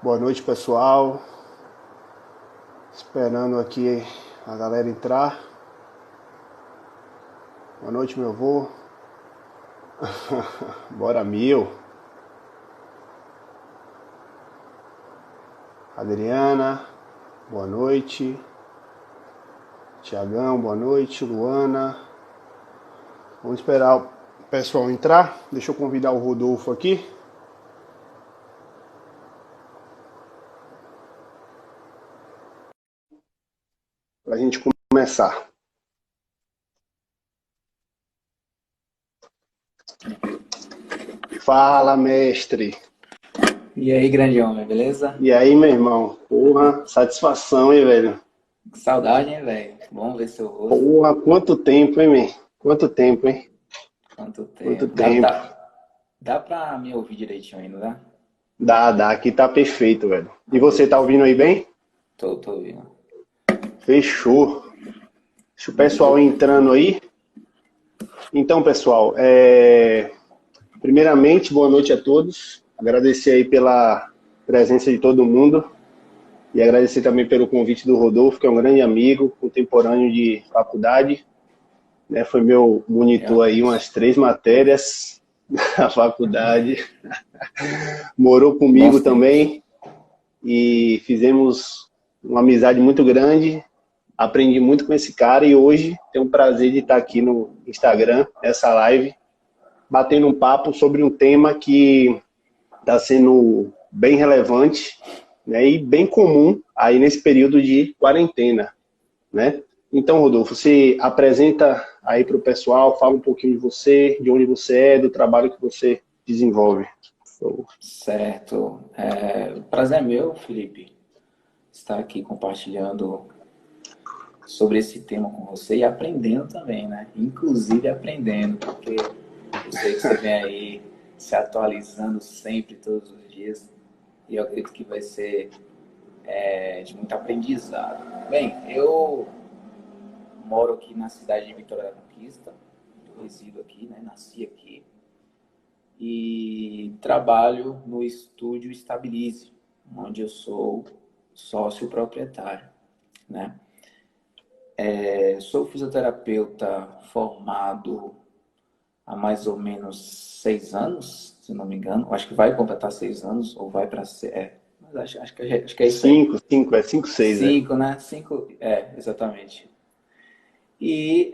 Boa noite, pessoal. Esperando aqui a galera entrar. Boa noite, meu avô. Bora mil. Adriana, boa noite. Tiagão, boa noite. Luana. Vamos esperar o pessoal entrar. Deixa eu convidar o Rodolfo aqui. Para a gente começar. Fala, mestre. E aí, grande homem, beleza? E aí, meu irmão? Porra, satisfação, hein, velho? Que saudade, hein, velho? Bom ver seu rosto. Porra, quanto tempo, hein, meu? Quanto tempo, hein? Quanto Quanto tempo. tempo. Dá pra me ouvir direitinho ainda, dá? Dá, aqui tá perfeito, velho. E você tá ouvindo aí bem? Tô ouvindo. Fechou. Deixa o pessoal Beleza? entrando aí. Então, pessoal, primeiramente, boa noite a todos. Agradecer aí pela presença de todo mundo e agradecer também pelo convite do Rodolfo, que é um grande amigo, contemporâneo de faculdade, né? Foi meu monitor aí Realmente. umas 3 matérias na faculdade. Morou comigo Bons tempos. também e fizemos uma amizade muito grande. Aprendi muito com esse cara e hoje tenho o prazer de estar aqui no Instagram, nessa live, batendo um papo sobre um tema que está sendo bem relevante, né, e bem comum aí nesse período de quarentena, né? Então, Rodolfo, você apresenta aí para o pessoal, fala um pouquinho de você, de onde você é, do trabalho que você desenvolve. Certo. O prazer é meu, Felipe, estar aqui compartilhando sobre esse tema com você e aprendendo também, né? Inclusive aprendendo, porque eu sei que você vem aí se atualizando sempre, todos os dias, e eu acredito que vai ser de muito aprendizado. Bem, eu moro aqui na cidade de Vitória da Conquista, eu resido aqui, né? Nasci aqui e trabalho no estúdio Stabilize, onde eu sou sócio proprietário, né? Sou fisioterapeuta formado há mais ou menos 6 anos, se não me engano. Acho que vai completar 6 anos ou vai para ser. Mas acho que é isso aí. 5, 6, é. 5, né? 5, exatamente. E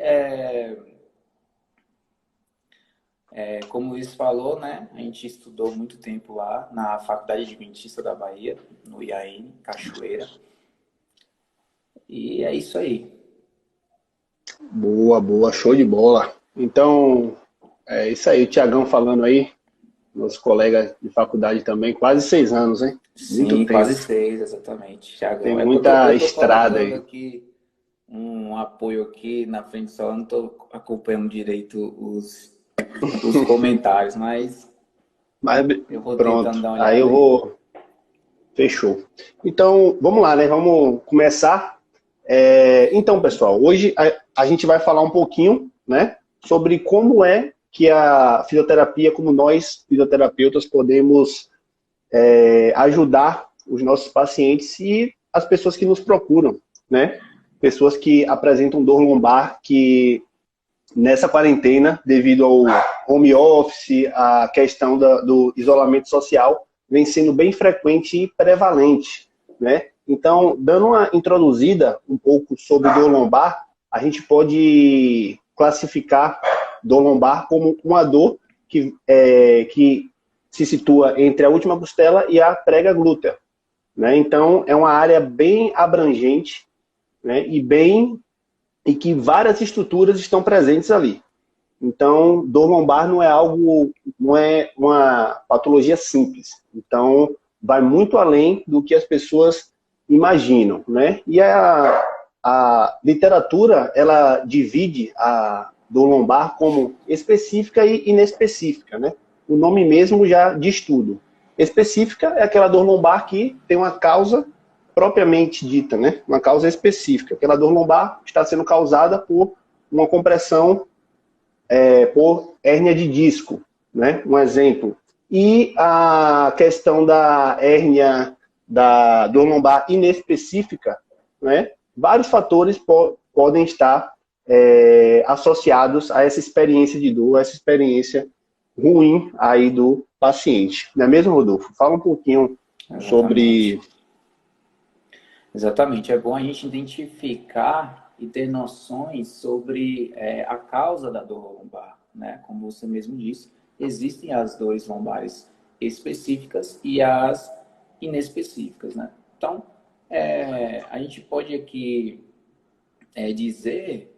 como o Luiz falou, né? A gente estudou muito tempo lá na Faculdade Adventista da Bahia, no IAN, Cachoeira. E é isso aí. Boa, show de bola. Então, é isso aí, o Tiagão falando aí, nosso colega de faculdade também, quase 6 anos, hein? Muito Sim, tempo. quase 6, exatamente, Tem Thiagão. É porque muita eu tô estrada colocando aí. aqui um apoio aqui na frente, só não tô acompanhando direito os comentários, mas Mas eu vou tentando pronto, dar uma aí eu olhada aí. vou. Fechou. Então, vamos lá, né? Vamos começar. Então, pessoal, hoje a gente vai falar um pouquinho, né, sobre como é que a fisioterapia, como nós, fisioterapeutas, podemos ajudar os nossos pacientes e as pessoas que nos procuram, né? Pessoas que apresentam dor lombar, que nessa quarentena, devido ao home office, a questão do isolamento social, vem sendo bem frequente e prevalente, né? Então, dando uma introduzida um pouco sobre dor lombar, a gente pode classificar dor lombar como uma dor que se situa entre a última costela e a prega glútea, né? Então, é uma área bem abrangente, né? E que várias estruturas estão presentes ali. Então, dor lombar não é uma patologia simples. Então, vai muito além do que as pessoas imaginam, né? E a literatura, ela divide a dor lombar como específica e inespecífica, né? O nome mesmo já diz tudo. Específica é aquela dor lombar que tem uma causa propriamente dita, né? Uma causa específica. Aquela dor lombar está sendo causada por uma compressão por hérnia de disco, né? Um exemplo. E a questão da hérnia da dor lombar inespecífica, né, vários fatores podem estar associados a essa experiência de dor, a essa experiência ruim aí do paciente. Não é mesmo, Rodolfo? Fala um pouquinho sobre... Exatamente. É bom a gente identificar e ter noções sobre a causa da dor lombar, né? Como você mesmo disse, existem as dores lombares específicas e as inespecíficas, né? Então, a gente pode aqui dizer,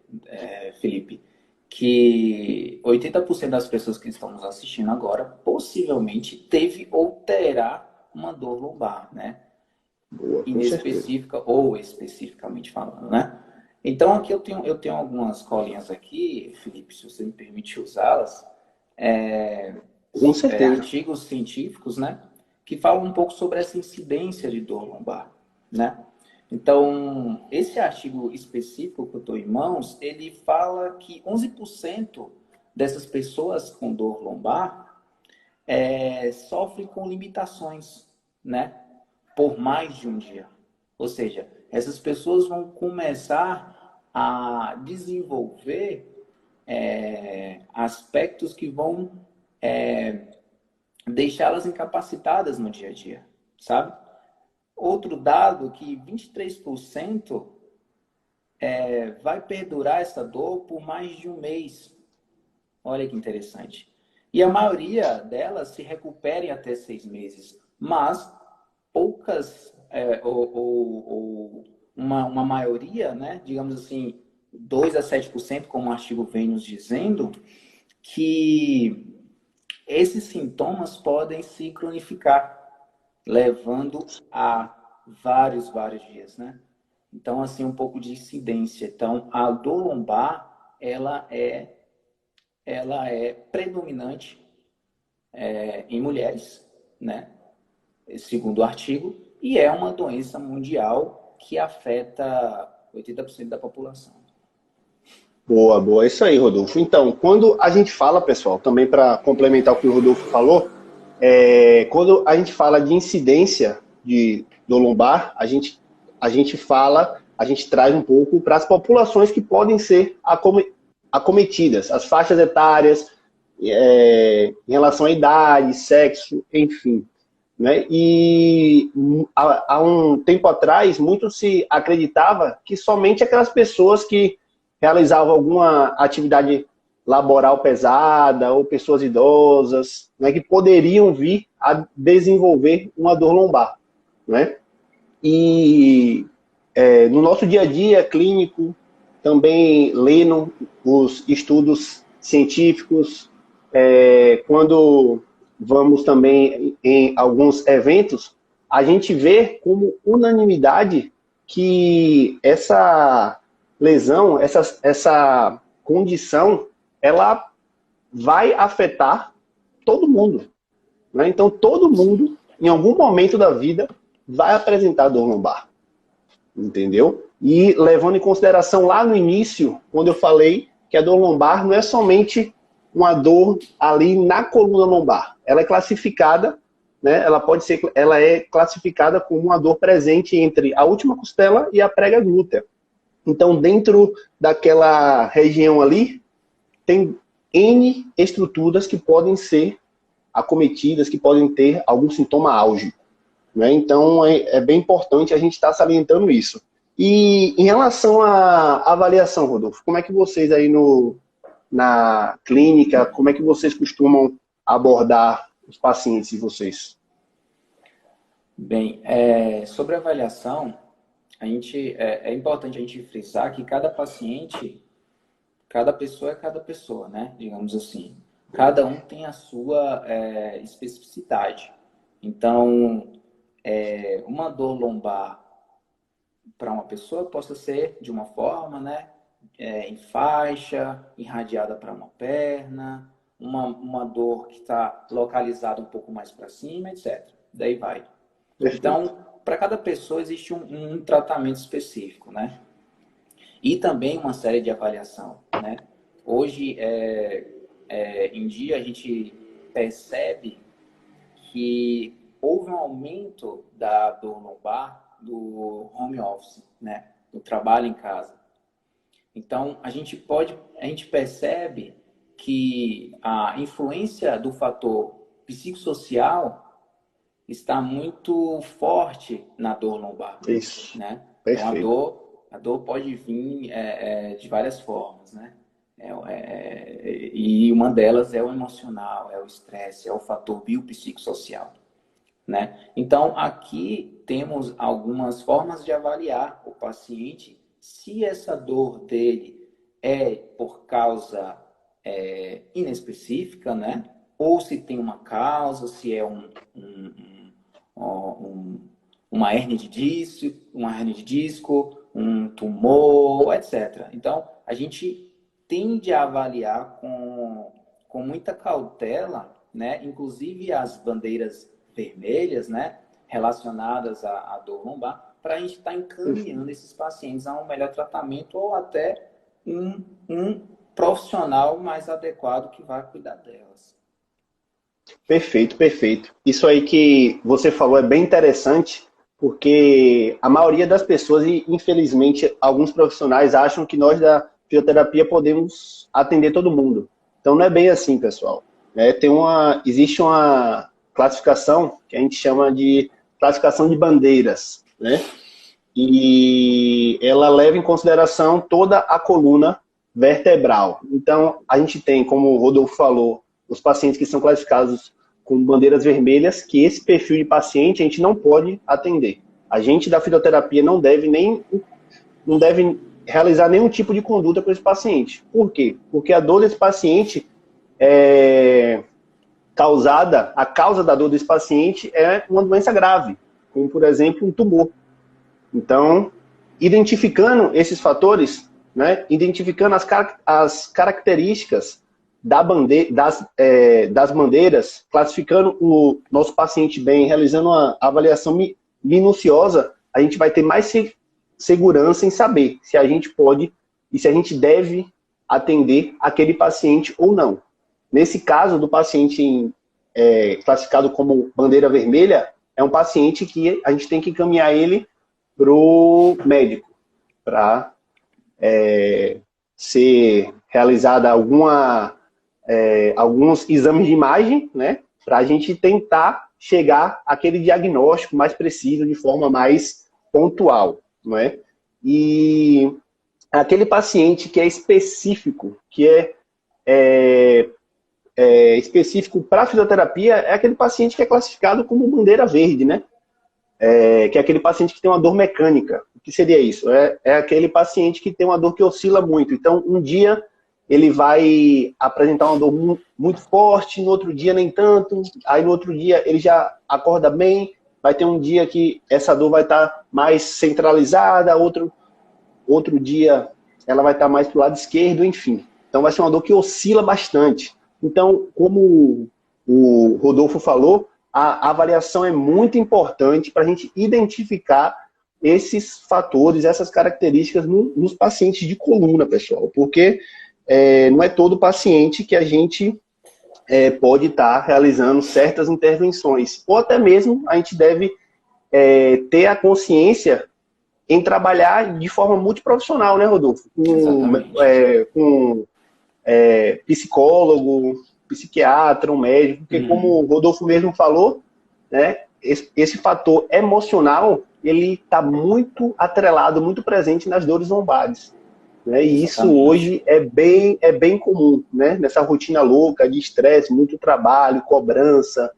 Felipe, que 80% das pessoas que estão nos assistindo agora possivelmente teve ou terá uma dor lombar, né? Boa, com certeza. Inespecífica ou especificamente falando, né? Então, aqui eu tenho algumas colinhas aqui, Felipe, se você me permite usá-las, Com certeza. artigos científicos, né? Que falam um pouco sobre essa incidência de dor lombar, né? Então, esse artigo específico que eu estou em mãos, ele fala que 11% dessas pessoas com dor lombar sofrem com limitações, né? Por mais de um dia. Ou seja, essas pessoas vão começar a desenvolver aspectos que vão deixá-las incapacitadas no dia a dia, sabe? Outro dado que 23% vai perdurar essa dor por mais de um mês. Olha que interessante. E a maioria delas se recupera em até 6 meses. Mas poucas, uma maioria, né, digamos assim, 2 a 7%, como o artigo vem nos dizendo, que esses sintomas podem se cronificar, levando a vários dias, né? Então, assim, um pouco de incidência. Então, a dor lombar, ela é predominante em mulheres, né? Segundo o artigo, e é uma doença mundial que afeta 80% da população. Boa, boa. É isso aí, Rodolfo. Então, quando a gente fala, pessoal, também para complementar o que o Rodolfo falou, quando a gente fala de incidência do lombar, a gente traz um pouco para as populações que podem ser acometidas, as faixas etárias, em relação à idade, sexo, enfim. Né? E há um tempo atrás, muito se acreditava que somente aquelas pessoas que realizavam alguma atividade laboral pesada ou pessoas idosas, né, que poderiam vir a desenvolver uma dor lombar. Né? E no nosso dia a dia clínico, também lendo os estudos científicos, quando vamos também em alguns eventos, a gente vê como unanimidade que essa lesão, essa condição, ela vai afetar todo mundo. Né? Então, todo mundo, em algum momento da vida, vai apresentar dor lombar. Entendeu? E levando em consideração lá no início, quando eu falei que a dor lombar não é somente uma dor ali na coluna lombar. Ela é classificada, né? Ela é classificada como uma dor presente entre a última costela e a prega glútea. Então, dentro daquela região ali, tem N estruturas que podem ser acometidas, que podem ter algum sintoma álgico. Né? Então, é bem importante a gente estar salientando isso. E em relação à avaliação, Rodolfo, como é que vocês aí na clínica, como é que vocês costumam abordar os pacientes de vocês? Bem, sobre a avaliação, é importante a gente frisar que cada paciente, cada pessoa é cada pessoa, né? Digamos assim. Cada um tem a sua especificidade. Então, uma dor lombar para uma pessoa possa ser de uma forma, né? Em faixa, irradiada para uma perna, uma dor que está localizada um pouco mais para cima, etc. Daí vai. Perfeito. Então, para cada pessoa existe um tratamento específico, né? E também uma série de avaliação, né? Hoje, em dia, a gente percebe que houve um aumento da dor lombar do home office, né? Do trabalho em casa. Então, a gente percebe que a influência do fator psicossocial está muito forte na dor lombar. Isso, né? perfeito. Então, a dor pode vir de várias formas, né? E uma delas é o emocional, é o estresse, é o fator biopsicossocial, né? Então, aqui temos algumas formas de avaliar o paciente se essa dor dele é por causa inespecífica, né? Ou se tem uma causa, se é uma hérnia de disco, um tumor, etc. Então, a gente tende a avaliar com muita cautela, né? Inclusive as bandeiras vermelhas, né? Relacionadas à dor lombar, para a gente estar encaminhando esses pacientes a um melhor tratamento ou até um profissional mais adequado que vai cuidar delas. Perfeito, perfeito. Isso aí que você falou é bem interessante, porque a maioria das pessoas, e infelizmente alguns profissionais, acham que nós da fisioterapia podemos atender todo mundo. Então não é bem assim, pessoal. Existe uma classificação que a gente chama de classificação de bandeiras, né? E ela leva em consideração toda a coluna vertebral. Então, a gente tem, como o Rodolfo falou, os pacientes que são classificados com bandeiras vermelhas, que esse perfil de paciente a gente não pode atender. A gente da fisioterapia não deve realizar nenhum tipo de conduta com esse paciente. Por quê? Porque a dor desse paciente a causa da dor desse paciente é uma doença grave, como, por exemplo, um tumor. Então, identificando esses fatores, né, identificando as características das bandeiras, classificando o nosso paciente bem, realizando uma avaliação minuciosa, a gente vai ter mais segurança em saber se a gente pode e se a gente deve atender aquele paciente ou não. Nesse caso do paciente classificado como bandeira vermelha, é um paciente que a gente tem que encaminhar ele para o médico, para ser realizada alguns exames de imagem, né, para a gente tentar chegar àquele diagnóstico mais preciso, de forma mais pontual, não é? E aquele paciente que é específico, específico para a fisioterapia, é aquele paciente que é classificado como bandeira verde, né? Que é aquele paciente que tem uma dor mecânica. O que seria isso? É aquele paciente que tem uma dor que oscila muito. Então, um dia ele vai apresentar uma dor muito forte, no outro dia nem tanto, aí no outro dia ele já acorda bem, vai ter um dia que essa dor vai estar mais centralizada, outro dia ela vai estar mais para o lado esquerdo, enfim. Então vai ser uma dor que oscila bastante. Então, como o Rodolfo falou, a avaliação é muito importante para a gente identificar esses fatores, essas características nos pacientes de coluna, pessoal, porque não é todo paciente que a gente pode estar realizando certas intervenções, ou até mesmo a gente deve ter a consciência em trabalhar de forma multiprofissional, né, Rodolfo? Com psicólogo, psiquiatra, um médico, porque como o Rodolfo mesmo falou, né, esse fator emocional, ele está muito atrelado, muito presente nas dores lombares. Né? E isso hoje é bem comum, né? Nessa rotina louca de estresse, muito trabalho, cobrança,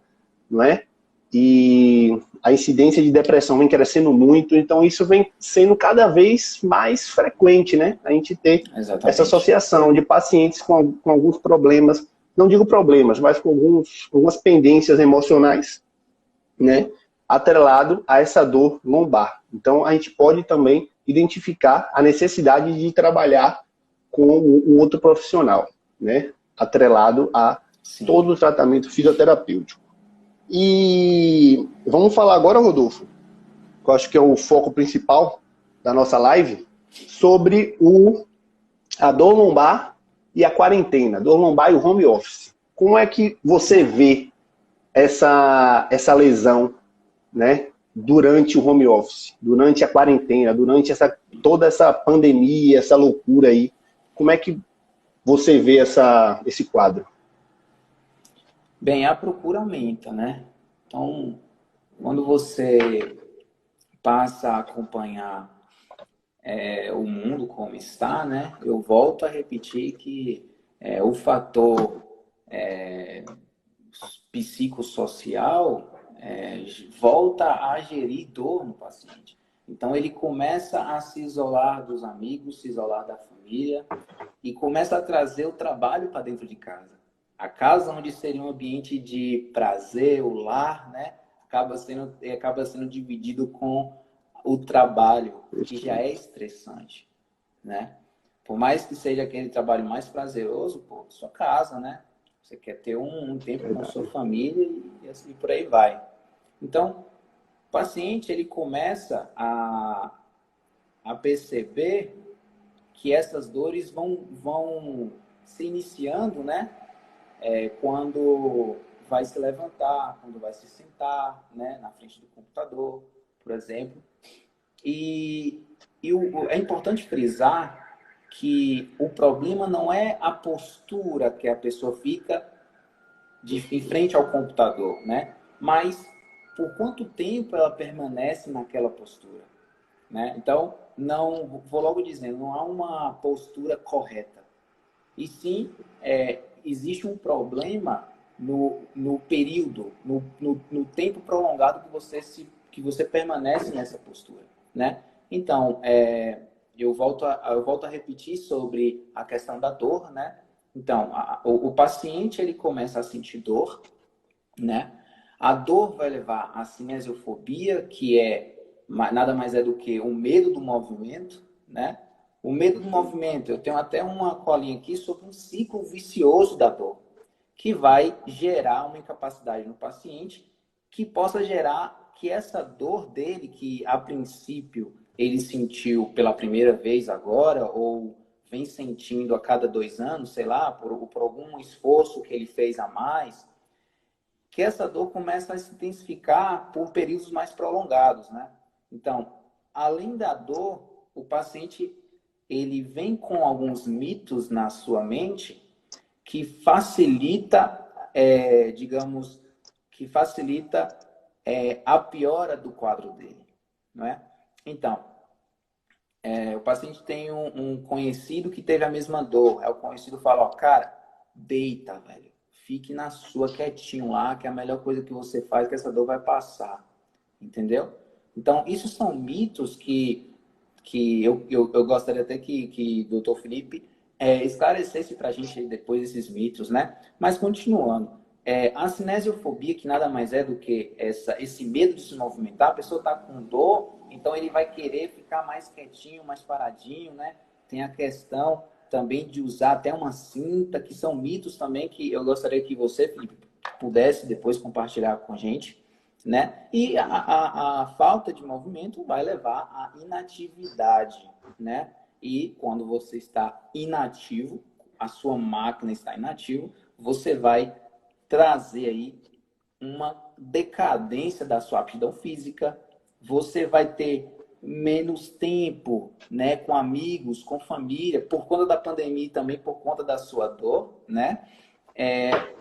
não é? E a incidência de depressão vem crescendo muito, então isso vem sendo cada vez mais frequente, né? A gente ter essa associação de pacientes com alguns problemas, não digo problemas, mas com algumas pendências emocionais, né? Atrelado a essa dor lombar. Então a gente pode também identificar a necessidade de trabalhar com um outro profissional, né? Atrelado a todo o tratamento fisioterapêutico. E vamos falar agora, Rodolfo, que eu acho que é o foco principal da nossa live, sobre a dor lombar e a quarentena, dor lombar e o home office. Como é que você vê essa lesão, né, durante o home office, durante a quarentena, durante toda essa pandemia, essa loucura aí? Como é que você vê esse quadro? Bem, a procura aumenta, né? Então, quando você passa a acompanhar o mundo como está, né? Eu volto a repetir que o fator psicossocial volta a gerir dor no paciente. Então, ele começa a se isolar dos amigos, se isolar da família e começa a trazer o trabalho para dentro de casa. A casa onde seria um ambiente de prazer, o lar, né? Acaba sendo dividido com o trabalho, que já é estressante, né? Por mais que seja aquele trabalho mais prazeroso, pô, sua casa, né? Você quer ter um tempo com sua família e assim por aí vai. Então, o paciente ele começa a perceber que essas dores vão se iniciando, né? Quando vai se levantar, quando vai se sentar, né? Na frente do computador, por exemplo. É importante frisar que o problema não é a postura que a pessoa fica em frente ao computador, né? Mas por quanto tempo ela permanece naquela postura, né? Então, não vou logo dizendo, não há uma postura correta. E sim, existe um problema no período, no tempo prolongado que você permanece nessa postura, né? Então, eu volto a repetir sobre a questão da dor, né? Então, o paciente ele começa a sentir dor, né? A dor vai levar à cinesiofobia, que nada mais é do que o medo do movimento, né? O medo do movimento, eu tenho até uma colinha aqui sobre um ciclo vicioso da dor, que vai gerar uma incapacidade no paciente, que possa gerar que essa dor dele, que a princípio ele sentiu pela primeira vez agora, ou vem sentindo a cada 2 anos, sei lá, por algum esforço que ele fez a mais, que essa dor começa a se intensificar por períodos mais prolongados, né? Então, além da dor, o paciente ele vem com alguns mitos na sua mente que facilita, digamos, que facilita a piora do quadro dele, não é? Então, o paciente tem um conhecido que teve a mesma dor. O conhecido fala, ó, cara, deita, velho. Fique na sua quietinho lá, que é a melhor coisa que você faz, que essa dor vai passar. Entendeu? Então, isso são mitos que eu gostaria até que o Dr. Felipe esclarecesse para a gente depois esses mitos, né? Mas continuando, a cinesiofobia, que nada mais é do que esse medo de se movimentar, a pessoa está com dor, então ele vai querer ficar mais quietinho, mais paradinho, né? Tem a questão também de usar até uma cinta, que são mitos também que eu gostaria que você, Felipe, pudesse depois compartilhar com a gente, né? E a falta de movimento vai levar à inatividade, né? E quando você está inativo, a sua máquina está inativa, você vai trazer aí uma decadência da sua aptidão física, você vai ter menos tempo, né, com amigos, com família, por conta da pandemia e também por conta da sua dor, né?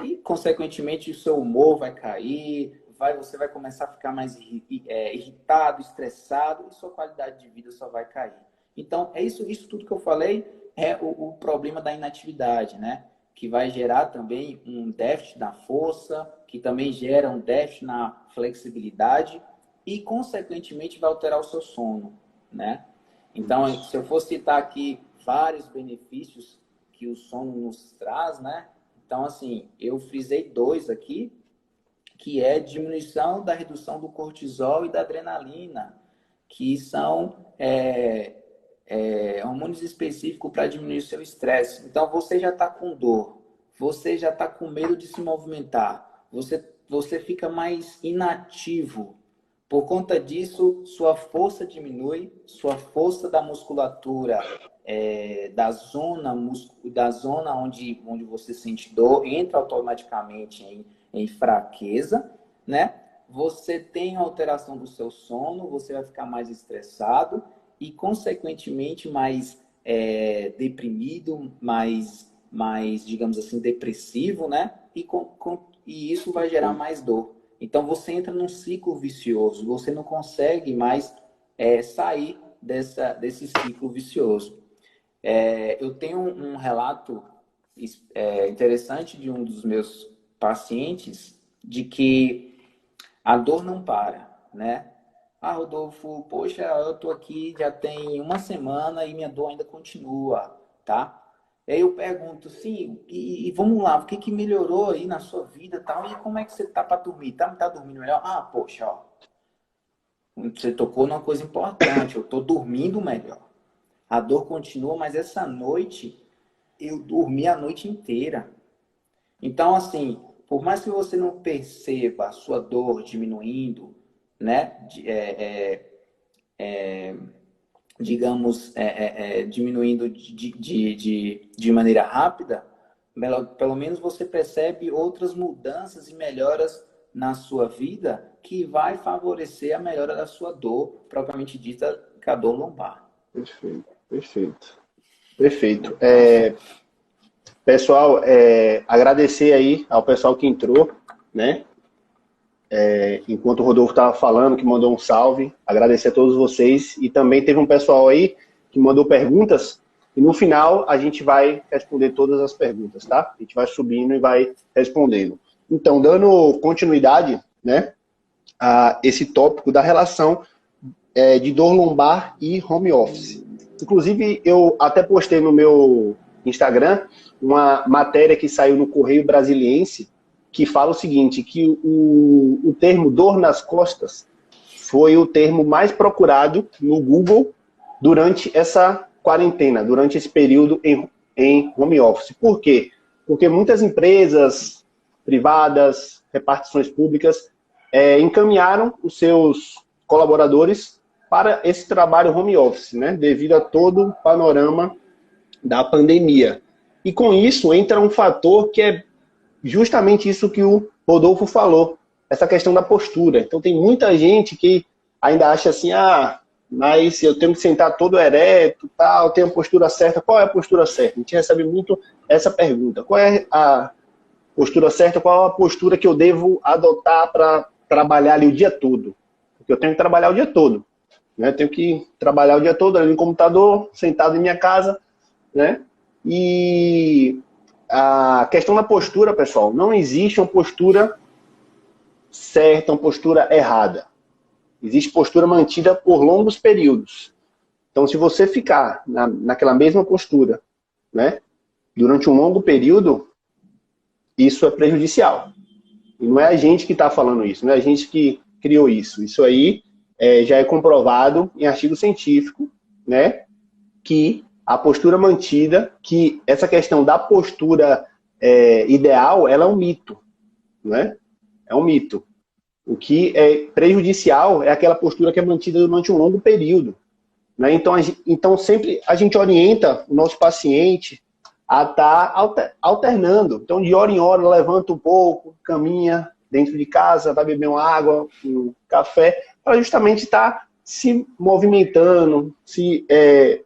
E, consequentemente, o seu humor vai cair, você vai começar a ficar mais irritado, estressado, e sua qualidade de vida só vai cair. Então, isso tudo que eu falei é o problema da inatividade, né? Que vai gerar também um déficit na força, que também gera um déficit na flexibilidade e, consequentemente, vai alterar o seu sono, né? Então, se eu for citar aqui vários benefícios que o sono nos traz, né? Então, assim, eu frisei 2 aqui, que é diminuição da redução do cortisol e da adrenalina, que são hormônios específicos para diminuir o seu estresse. Então, você já está com dor, você já está com medo de se movimentar, você fica mais inativo. Por conta disso, sua força diminui, sua força da musculatura, da zona onde você sente dor, entra automaticamente em fraqueza, né? Você tem alteração do seu sono, você vai ficar mais estressado e, consequentemente, mais deprimido, mais, digamos assim, depressivo, né? E isso vai gerar mais dor. Então, você entra num ciclo vicioso, você não consegue mais sair desse ciclo vicioso. Eu tenho um relato interessante de um dos meus pacientes de que a dor não para, né? Ah, Rodolfo, poxa, eu tô aqui já tem uma semana e minha dor ainda continua, tá? Aí eu pergunto, sim, e vamos lá, o que que melhorou aí na sua vida e tal? E como é que você tá para dormir? Tá dormindo melhor? Ah, poxa, ó, você tocou numa coisa importante, eu tô dormindo melhor. A dor continua, mas essa noite eu dormi a noite inteira. Então, assim, por mais que você não perceba a sua dor diminuindo, né? Digamos, diminuindo de maneira rápida, pelo menos você percebe outras mudanças e melhoras na sua vida que vai favorecer a melhora da sua dor, propriamente dita, que é a dor lombar. Perfeito, perfeito. Perfeito. Pessoal, agradecer aí ao pessoal que entrou, né? Enquanto o Rodolfo estava falando, que mandou um salve, agradecer a todos vocês. E também teve um pessoal aí que mandou perguntas, e no final a gente vai responder todas as perguntas, tá? A gente vai subindo e vai respondendo. Então, dando continuidade, né, a esse tópico da relação de dor lombar e home office. Inclusive, eu até postei no meu Instagram uma matéria que saiu no Correio Brasiliense, que fala o seguinte, que o termo dor nas costas foi o termo mais procurado no Google durante essa quarentena, durante esse período em home office. Por quê? Porque muitas empresas privadas, repartições públicas, encaminharam os seus colaboradores para esse trabalho home office, né, devido a todo o panorama da pandemia. E com isso entra um fator que é justamente isso que o Rodolfo falou, essa questão da postura. Então tem muita gente que ainda acha assim, mas eu tenho que sentar todo ereto, tal, tenho a postura certa. Qual é a postura certa? A gente recebe muito essa pergunta. Qual é a postura certa? Qual é a postura que eu devo adotar para trabalhar ali o dia todo? Porque eu tenho que trabalhar o dia todo, né? Eu tenho que trabalhar o dia todo ali no computador, sentado em minha casa, né? E a questão da postura, pessoal, não existe uma postura certa, uma postura errada. Existe postura mantida por longos períodos. Então, se você ficar naquela mesma postura, né, durante um longo período, isso é prejudicial. E não é a gente que está falando isso, não é a gente que criou isso. Isso aí já é comprovado em artigo científico, né, que a postura mantida, que essa questão da postura ideal, ela é um mito, né? É um mito. O que é prejudicial é aquela postura que é mantida durante um longo período, né? Então sempre a gente orienta o nosso paciente a estar alternando. Então, de hora em hora, levanta um pouco, caminha dentro de casa, vai beber uma água, um café, para justamente estar se movimentando, se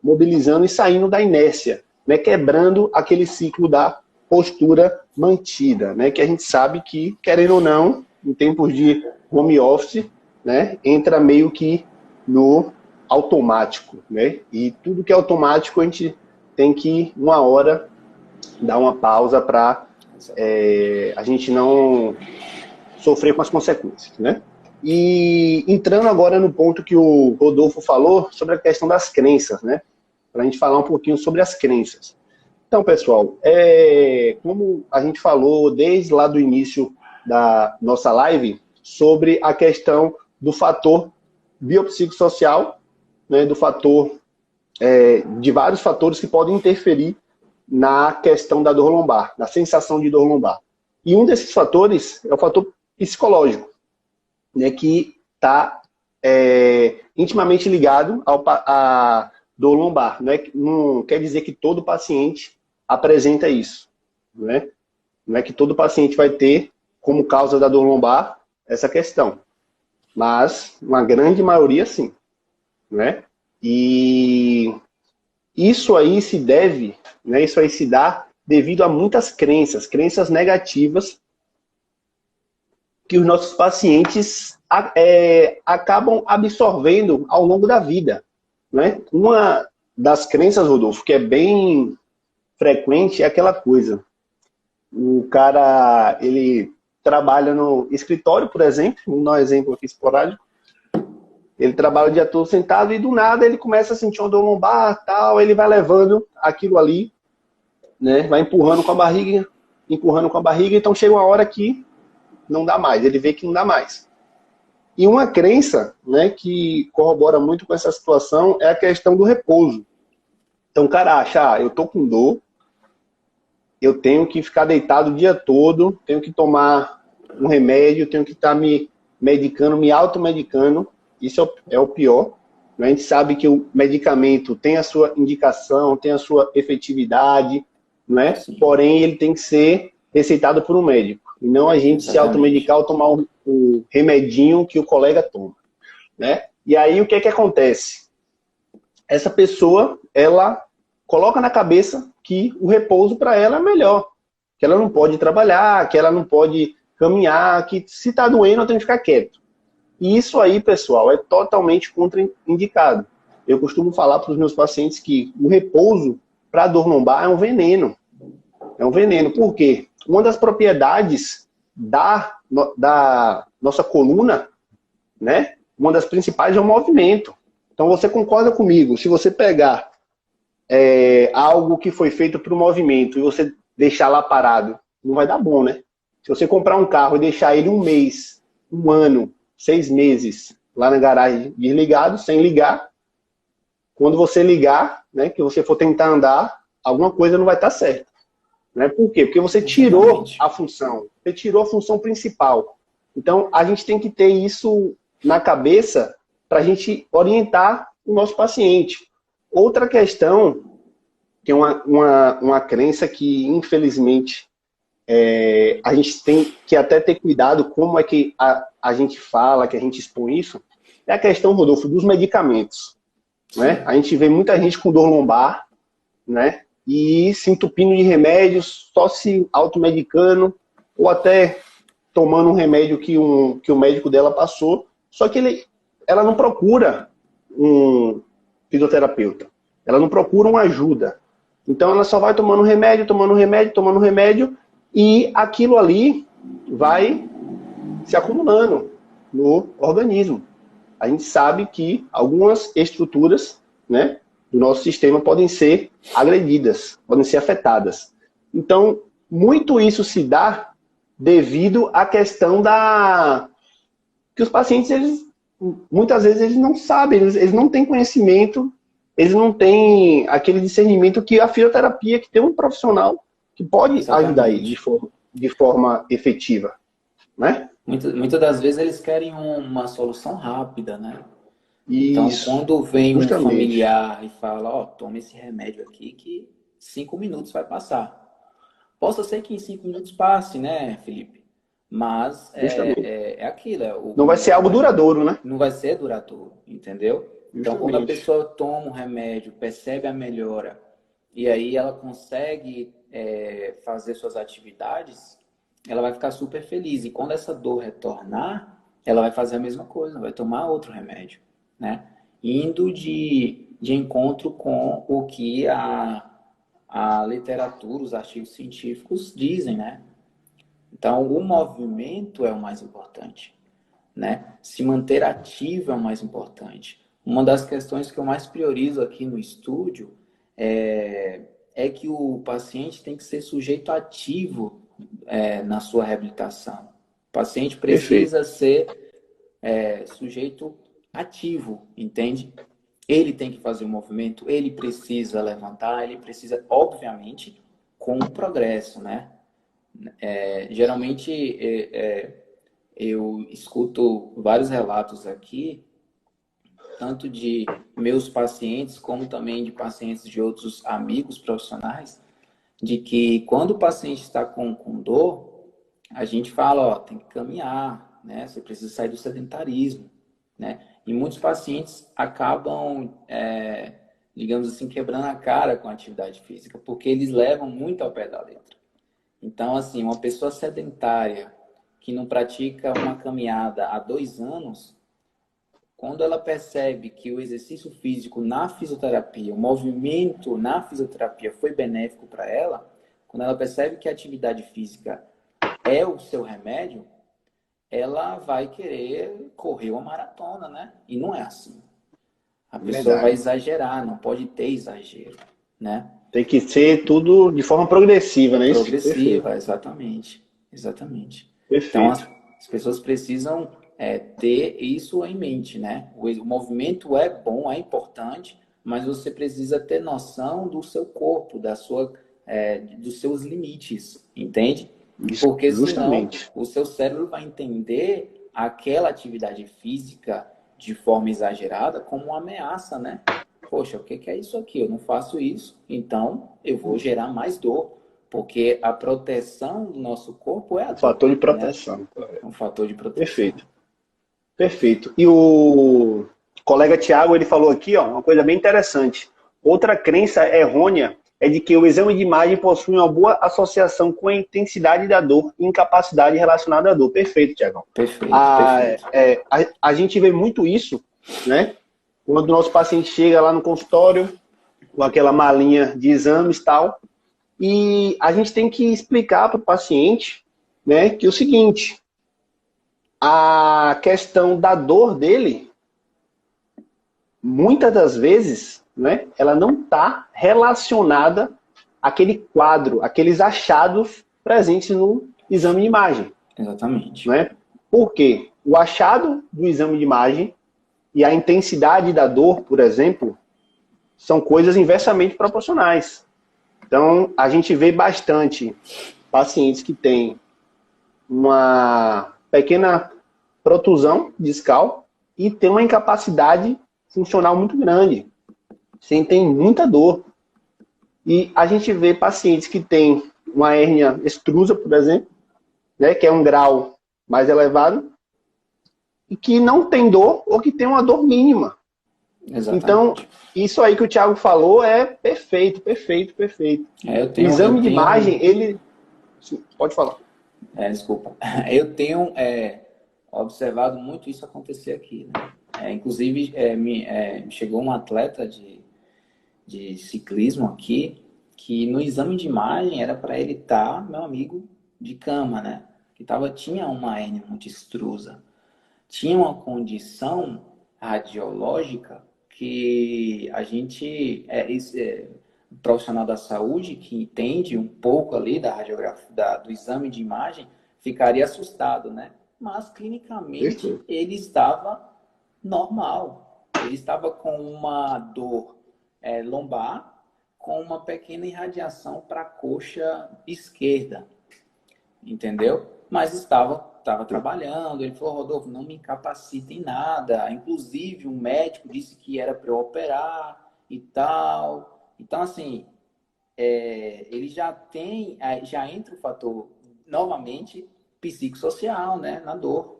mobilizando e saindo da inércia, né, quebrando aquele ciclo da postura mantida, né, que a gente sabe que, querendo ou não, em tempos de home office, né, entra meio que no automático, né, e tudo que é automático a gente tem que, uma hora, dar uma pausa para a gente não sofrer com as consequências, né. E entrando agora no ponto que o Rodolfo falou sobre a questão das crenças, né? Para a gente falar um pouquinho sobre as crenças. Então, pessoal, como a gente falou desde lá do início da nossa live, sobre a questão do fator biopsicossocial, né? Do fator, de vários fatores que podem interferir na questão da dor lombar, na sensação de dor lombar. E um desses fatores é o fator psicológico, né, que está intimamente ligado à dor lombar. Não quer dizer que todo paciente apresenta isso, né? Não é que todo paciente vai ter como causa da dor lombar essa questão. Mas, uma grande maioria, sim. Né? E isso aí se deve, né? Isso aí se dá devido a muitas crenças negativas que os nossos pacientes acabam absorvendo ao longo da vida. Né? Uma das crenças, Rodolfo, que é bem frequente é aquela coisa. O cara, ele trabalha no escritório, por exemplo, vamos dar um exemplo aqui esporádico. Ele trabalha o dia todo sentado e do nada ele começa a sentir uma dor lombar, tal, ele vai levando aquilo ali, né? Vai empurrando com a barriga, então chega uma hora que não dá mais, ele vê que não dá mais. E uma crença, né, que corrobora muito com essa situação é a questão do repouso. Então o cara acha, eu tô com dor, eu tenho que ficar deitado o dia todo, tenho que tomar um remédio, tenho que estar me medicando, me automedicando. Isso é o pior. A gente sabe que o medicamento tem a sua indicação, tem a sua efetividade, né? Porém, ele tem que ser receitado por um médico. E não a gente se automedicar ou tomar o remedinho que o colega toma. Né? E aí, o que é que acontece? Essa pessoa, ela coloca na cabeça que o repouso para ela é melhor. Que ela não pode trabalhar, que ela não pode caminhar, que se está doendo, ela tem que ficar quieto. E isso aí, pessoal, é totalmente contraindicado. Eu costumo falar para os meus pacientes que o repouso para dor lombar é um veneno. É um veneno. Por quê? Uma das propriedades da nossa coluna, né? Uma das principais é o movimento. Então você concorda comigo? Se você pegar algo que foi feito para o movimento e você deixar lá parado, não vai dar bom, né? Se você comprar um carro e deixar ele um mês, um ano, 6 meses lá na garagem desligado, sem ligar, quando você ligar, né, que você for tentar andar, alguma coisa não vai estar certa. Né? Por quê? Porque você tirou a função, você tirou a função principal. Então, a gente tem que ter isso na cabeça para a gente orientar o nosso paciente. Outra questão, que é uma crença que, infelizmente, a gente tem que até ter cuidado como é que a gente fala, que a gente expõe isso, é a questão, Rodolfo, dos medicamentos. Né? A gente vê muita gente com dor lombar, né? E se entupindo de remédios, só se automedicando, ou até tomando um remédio que o médico dela passou, só que ela não procura um fisioterapeuta, ela não procura uma ajuda. Então ela só vai tomando remédio, e aquilo ali vai se acumulando no organismo. A gente sabe que algumas estruturas, né, do nosso sistema podem ser agredidas, podem ser afetadas. Então, muito isso se dá devido à questão que os pacientes, muitas vezes, eles não sabem, eles não têm conhecimento, eles não têm aquele discernimento que a fisioterapia, que tem um profissional que pode ajudar aí de forma efetiva, né? Muitas das vezes eles querem uma solução rápida, né? Isso, então, quando vem justamente. um familiar e fala, ó, toma esse remédio aqui que 5 minutos vai passar. Possa ser que em 5 minutos passe, né, Felipe? Mas é aquilo. Não vai ser algo duradouro, né? Não vai ser duradouro, entendeu? Então, Justamente. quando a pessoa toma um remédio, percebe a melhora, e aí ela consegue fazer suas atividades, ela vai ficar super feliz. E quando essa dor retornar, ela vai fazer a mesma coisa, vai tomar outro remédio, né? Indo de encontro com o que a literatura, os artigos científicos dizem, né? Então, o movimento é o mais importante, né? Se manter ativo é o mais importante. Uma das questões que eu mais priorizo aqui no estúdio é que o paciente tem que ser sujeito ativo na sua reabilitação. O paciente precisa ser sujeito ativo, entende? Ele tem que fazer o movimento, ele precisa levantar, ele precisa, obviamente, com o progresso, né? Geralmente, eu escuto vários relatos aqui, tanto de meus pacientes, como também de pacientes de outros amigos profissionais, de que quando o paciente está com dor, a gente fala, ó, tem que caminhar, né? Você precisa sair do sedentarismo, né? E muitos pacientes acabam, digamos assim, quebrando a cara com a atividade física, porque eles levam muito ao pé da letra. Então, assim, uma pessoa sedentária que não pratica uma caminhada há 2 anos, quando ela percebe que o exercício físico na fisioterapia, o movimento na fisioterapia foi benéfico para ela, quando ela percebe que a atividade física é o seu remédio, ela vai querer correr uma maratona, né? E não é assim. A pessoa vai Verdade. exagerar, não pode ter exagero, né? Tem que ser tudo de forma progressiva, não é isso? Perfeito. Progressiva, exatamente. Exatamente. Então, Perfeito. as pessoas precisam ter isso em mente, né? O movimento é bom, é importante, mas você precisa ter noção do seu corpo, dos seus limites, entende? Porque senão Justamente. o seu cérebro vai entender aquela atividade física de forma exagerada como uma ameaça, né? Poxa, o que é isso aqui? Eu não faço isso, então eu vou gerar mais dor, porque a proteção do nosso corpo é a Um dor, fator de né? proteção. É um fator de proteção. Perfeito. Perfeito. E o colega Tiago, ele falou aqui, ó, uma coisa bem interessante. Outra crença errônea é de que o exame de imagem possui uma boa associação com a intensidade da dor e incapacidade relacionada à dor. Perfeito, Tiago. Perfeito, perfeito. A gente vê muito isso, né? Quando o nosso paciente chega lá no consultório, com aquela malinha de exames e tal, e a gente tem que explicar para o paciente, né, que é o seguinte, a questão da dor dele, muitas das vezes, né, ela não está relacionada àquele quadro, aqueles achados presentes no exame de imagem. Exatamente. Né? Por quê? O achado do exame de imagem e a intensidade da dor, por exemplo, são coisas inversamente proporcionais. Então, a gente vê bastante pacientes que têm uma pequena protusão discal e tem uma incapacidade funcional muito grande. Sentem muita dor. E a gente vê pacientes que têm uma hérnia extrusa, por exemplo, né, que é um grau mais elevado, e que não tem dor ou que tem uma dor mínima. Então, Exatamente. isso aí que o Thiago falou é perfeito, perfeito, perfeito. Eu O tenho, exame de imagem, ele... Pode falar. desculpa. Eu tenho observado muito isso acontecer aqui, né? Inclusive, me chegou um atleta de ciclismo aqui, que no exame de imagem era para ele estar, meu amigo, de cama, né? Tinha uma hérnia multistrusa, tinha uma condição radiológica que a gente, profissional da saúde, que entende um pouco ali da radiografia, do exame de imagem, ficaria assustado, né? Mas clinicamente Perfeito. ele estava normal. Ele estava com uma dor lombar, com uma pequena irradiação para a coxa esquerda, entendeu? Mas estava trabalhando. Ele falou, Rodolfo, não me incapacita em nada. Inclusive, o médico disse que era para eu operar e tal. Então, assim, ele já entra o fator, novamente, psicossocial, né? Na dor,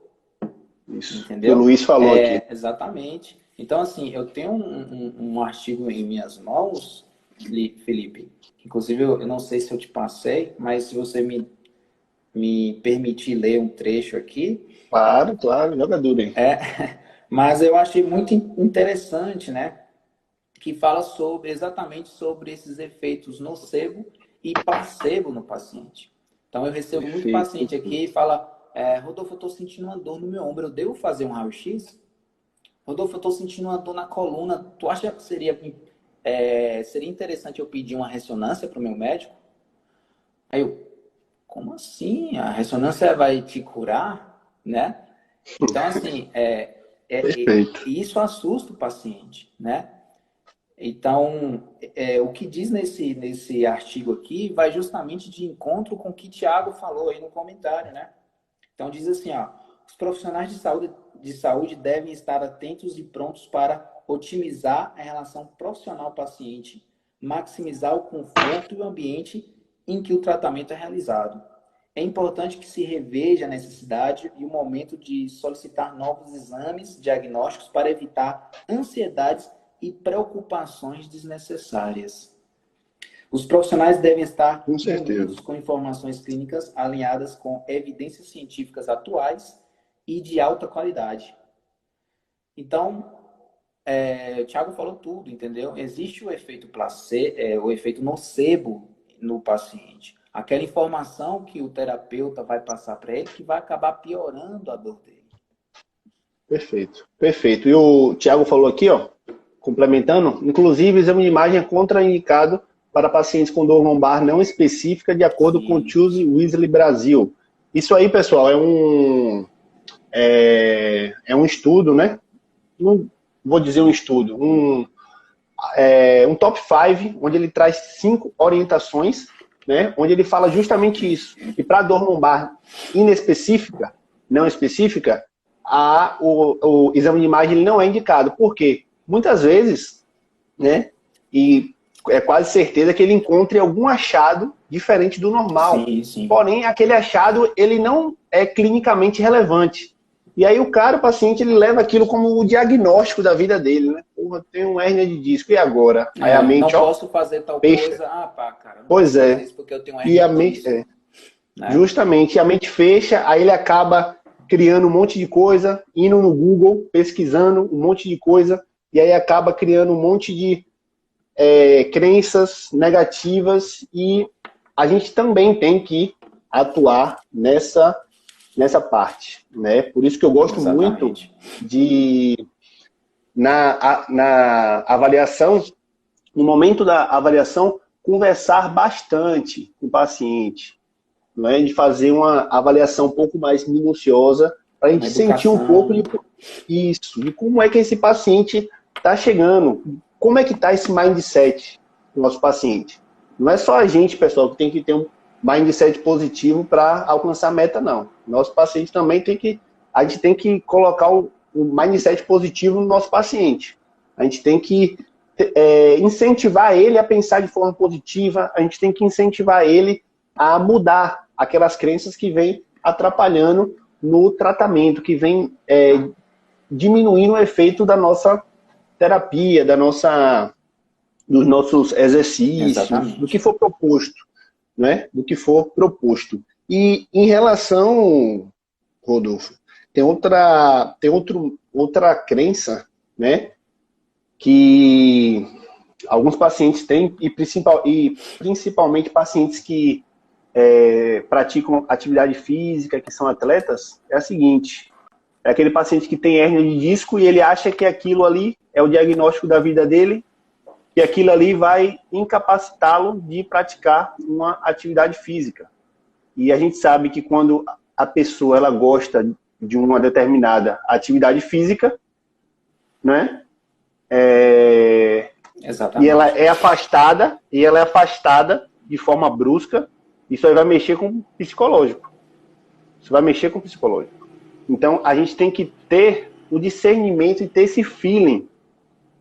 Isso. Que o entendeu? Luiz falou aqui. Exatamente. Então, assim, eu tenho um artigo em minhas mãos, Felipe, que inclusive eu não sei se eu te passei, mas se você me permitir ler um trecho aqui, Claro, claro, joga duro aí. mas eu achei muito interessante, né? Que fala exatamente sobre esses efeitos nocebo e placebo no paciente. Então, eu recebo muito Perfeito, paciente aqui perfeito. e fala, Rodolfo, eu estou sentindo uma dor no meu ombro, eu devo fazer um raio-x? Rodolfo, eu estou sentindo uma dor na coluna, tu acha que seria interessante eu pedir uma ressonância para o meu médico? Aí eu, como assim? A ressonância vai te curar, né? Então, assim, Perfeito. isso assusta o paciente, né? Então, o que diz nesse artigo aqui vai justamente de encontro com o que Tiago falou aí no comentário, né? Então, diz assim, ó, os profissionais de saúde devem estar atentos e prontos para otimizar a relação profissional-paciente, maximizar o conforto e o ambiente em que o tratamento é realizado, é importante que se reveja a necessidade e o momento de solicitar novos exames diagnósticos para evitar ansiedades e preocupações desnecessárias. Os profissionais devem estar Com certeza. munidos com informações clínicas alinhadas com evidências científicas atuais e de alta qualidade. Então, o Thiago falou tudo, entendeu? Existe o efeito placebo, o efeito nocebo no paciente. Aquela informação que o terapeuta vai passar para ele que vai acabar piorando a dor dele. Perfeito, perfeito. E o Thiago falou aqui, ó, complementando, inclusive o exame de imagem é contraindicado para pacientes com dor lombar não específica, de acordo com o Choose Wesley Brasil. Isso aí, pessoal, é um estudo, né? Não vou dizer um estudo, um top 5, onde ele traz 5 orientações, né? Onde ele fala justamente isso. E para dor lombar inespecífica, não específica, o exame de imagem ele não é indicado. Por quê? Muitas vezes, né? E é quase certeza que ele encontre algum achado diferente do normal. Sim, sim. Porém, aquele achado, ele não é clinicamente relevante. E aí o paciente, ele leva aquilo como o diagnóstico da vida dele, né? Porra, tem uma hérnia de disco, e agora? Aí a mente, não posso fazer tal coisa. Cara. Pois é. Porque eu tenho uma E hérnia a de mente, disco, né? Justamente, a mente fecha, aí ele acaba criando um monte de coisa, indo no Google, pesquisando um monte de coisa, e aí acaba criando um monte de crenças negativas, e a gente também tem que atuar nessa parte, né? Por isso que eu gosto muito de, na avaliação, no momento da avaliação, conversar bastante com o paciente, né? De fazer uma avaliação um pouco mais minuciosa, para a gente sentir um pouco de como é que esse paciente está chegando, como é que está esse mindset do nosso paciente. Não é só a gente, pessoal, que tem que ter um mindset positivo para alcançar a meta, não. Nosso paciente também a gente tem que colocar o mindset positivo no nosso paciente. A gente tem que incentivar ele a pensar de forma positiva, a gente tem que incentivar ele a mudar aquelas crenças que vêm atrapalhando no tratamento, que vem diminuindo o efeito da nossa terapia, dos nossos exercícios, Exatamente. do que for proposto, né? Do que for proposto. E em relação, Rodolfo, tem outra crença, né? Que alguns pacientes têm, e principalmente pacientes que praticam atividade física, que são atletas, é a seguinte: é aquele paciente que tem hérnia de disco e ele acha que aquilo ali é o diagnóstico da vida dele, que aquilo ali vai incapacitá-lo de praticar uma atividade física. E a gente sabe que quando a pessoa ela gosta de uma determinada atividade física, né? Exatamente. E ela é afastada de forma brusca, isso aí vai mexer com o psicológico. Isso vai mexer com o psicológico. Então, a gente tem que ter o discernimento e ter esse feeling,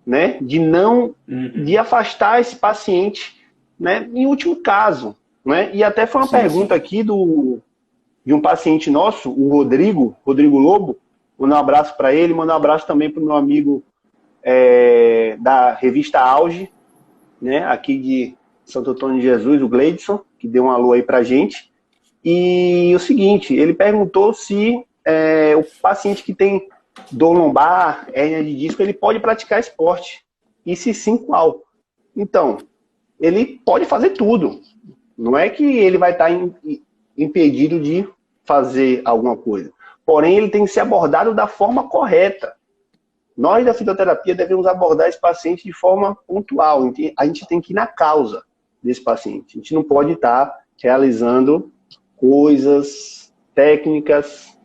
né? De afastar esse paciente, né? Em último caso, né? E até foi uma pergunta aqui de um paciente nosso, o Rodrigo Lobo. Mandar um abraço para ele, mandar um abraço também para o meu amigo da revista Auge, né? Aqui de Santo Antônio de Jesus, o Gleidson, que deu um alô aí pra gente. E o seguinte, ele perguntou se o paciente que tem dor lombar, hérnia de disco, ele pode praticar esporte. E se sim, qual? Então, ele pode fazer tudo. Não é que ele vai estar impedido de fazer alguma coisa. Porém, ele tem que ser abordado da forma correta. Nós, da fisioterapia, devemos abordar esse paciente de forma pontual. A gente tem que ir na causa desse paciente. A gente não pode estar realizando coisas técnicas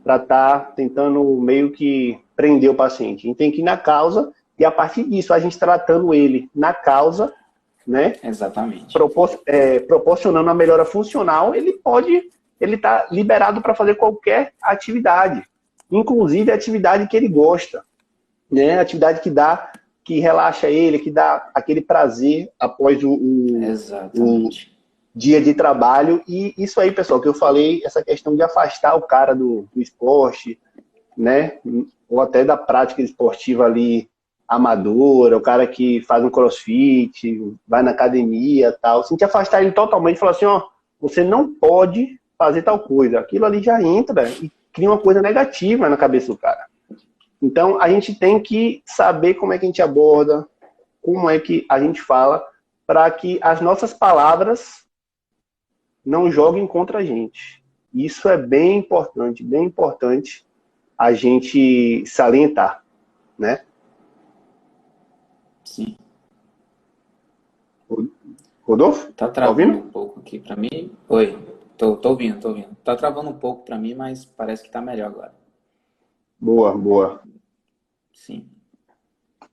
para estar tentando meio que prender o paciente. A gente tem que ir na causa e, a partir disso, a gente tratando ele na causa, né? Exatamente. Proporcionando a melhora funcional, ele está liberado para fazer qualquer atividade, inclusive a atividade que ele gosta, né? A atividade que relaxa ele, que dá aquele prazer após Exatamente. dia de trabalho. E isso aí, pessoal, que eu falei, essa questão de afastar o cara do esporte, né? Ou até da prática esportiva ali amadora, o cara que faz um crossfit, vai na academia, tal, assim, te afastar ele totalmente e falar assim, ó, você não pode fazer tal coisa. Aquilo ali já entra e cria uma coisa negativa na cabeça do cara. Então, a gente tem que saber como é que a gente aborda, como é que a gente fala, para que as nossas palavras não joguem contra a gente. Isso é bem importante a gente salientar, né? Sim. Rodolfo? Tá Tá travando ouvindo? um pouco aqui pra mim. Oi, tô ouvindo, tô ouvindo. Tá travando um pouco pra mim, mas parece que tá melhor agora. Boa, boa. Sim.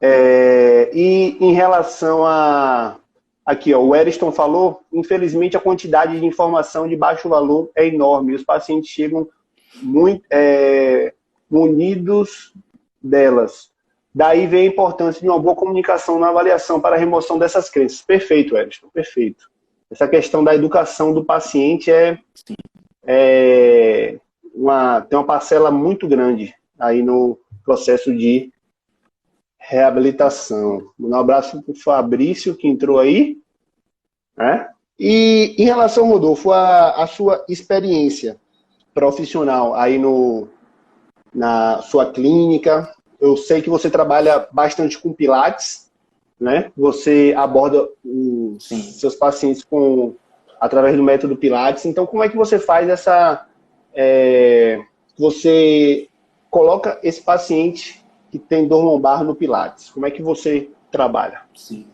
E em relação a... Aqui, ó, o Eriston falou, infelizmente a quantidade de informação de baixo valor é enorme. Os pacientes chegam muito munidos delas. Daí vem a importância de uma boa comunicação na avaliação para a remoção dessas crenças. Perfeito, Eriston, perfeito. Essa questão da educação do paciente tem uma parcela muito grande aí no processo de reabilitação. Um abraço para o Fabrício, que entrou aí. Né? E em relação, Rodolfo, a sua experiência profissional aí na sua clínica, eu sei que você trabalha bastante com Pilates, né? Você aborda Sim. os seus pacientes através do método Pilates. Então, como é que você faz você coloca esse paciente que tem dor lombar no Pilates? Como é que você trabalha? Sim.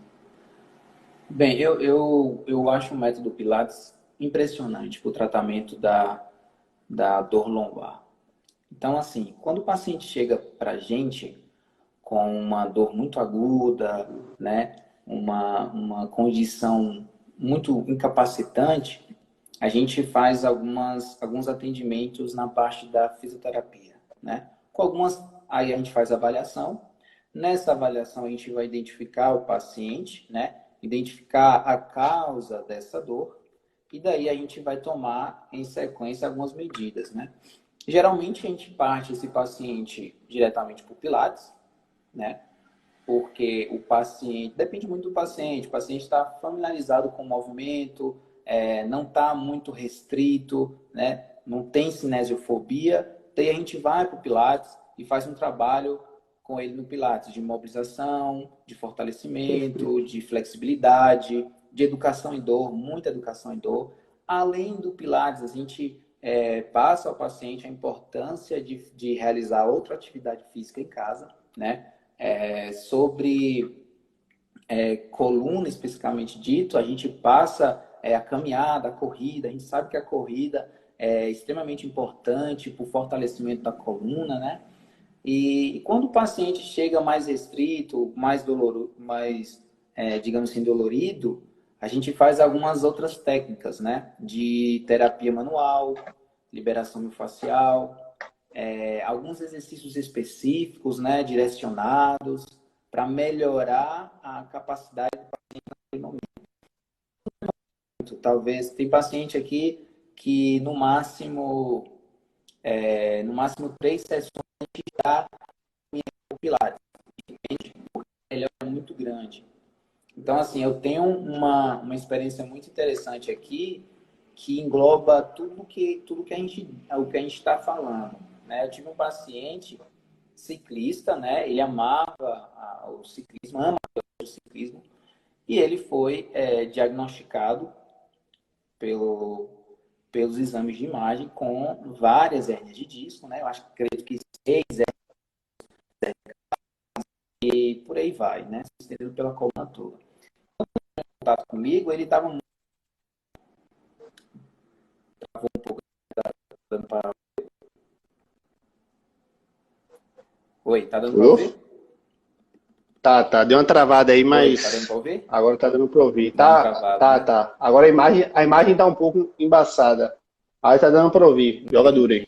Bem, eu acho o método Pilates impressionante para o tratamento da dor lombar. Então, assim, quando o paciente chega para a gente com uma dor muito aguda, né, uma condição muito incapacitante, a gente faz alguns atendimentos na parte da fisioterapia, né? Aí a gente faz a avaliação. Nessa avaliação a gente vai identificar o paciente, né? Identificar a causa dessa dor e daí a gente vai tomar em sequência algumas medidas, né? Geralmente a gente parte esse paciente diretamente para o Pilates, né? Porque o paciente, depende muito do paciente, o paciente está familiarizado com o movimento, não está muito restrito, né? Não tem cinesiofobia, daí a gente vai para o Pilates e faz um trabalho com ele no Pilates de mobilização, de fortalecimento, de flexibilidade, de educação em dor, muita educação em dor. Além do Pilates, a gente passa ao paciente a importância de realizar outra atividade física em casa, né? Sobre coluna especificamente dito, a gente passa a caminhada, a corrida. A gente sabe que a corrida é extremamente importante para o fortalecimento da coluna, né? E quando o paciente chega mais restrito, mais doloroso, digamos assim, dolorido, a gente faz algumas outras técnicas, né? De terapia manual, liberação miofascial, alguns exercícios específicos, né? Direcionados para melhorar a capacidade do paciente naquele momento. Talvez tem paciente aqui que no máximo 3 sessões já o Pilates, ele é muito grande. Então, assim, eu tenho uma experiência muito interessante aqui que engloba tudo que a gente está falando, né? Eu tive um paciente ciclista, né? Ele amava o ciclismo, ama o ciclismo, e ele foi diagnosticado pelos exames de imagem com várias hérnias de disco, né? Eu acredito que 6 e por aí vai, né? Se estendendo pela coluna toda. Em contato comigo, ele estava um pouco dando para... Oi, tá dando para Rodolfo? ouvir? Tá. Deu uma travada aí, Oi, tá dando mas para ouvir? agora tá dando pra ouvir. Dá uma Tá, travada, tá, né? tá. Agora a imagem tá um pouco embaçada. Aí tá dando pra ouvir. Joga duro aí.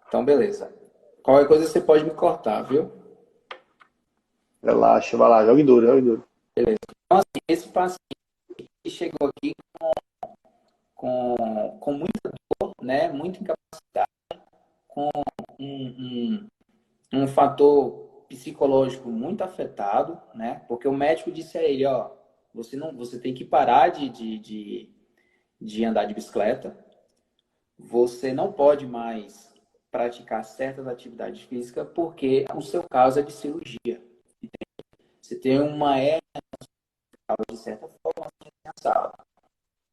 Então, beleza. Qualquer coisa você pode me cortar, viu? Relaxa, vai lá, jogue duro, jogue duro. Beleza. Então, assim, esse paciente chegou aqui com muita dor, né? Muita incapacidade, com um fator psicológico muito afetado, né? Porque o médico disse a ele, ó, você tem que parar de andar de bicicleta, você não pode mais praticar certas atividades físicas porque o seu caso é de cirurgia. Você tem uma hernia de certa forma assado.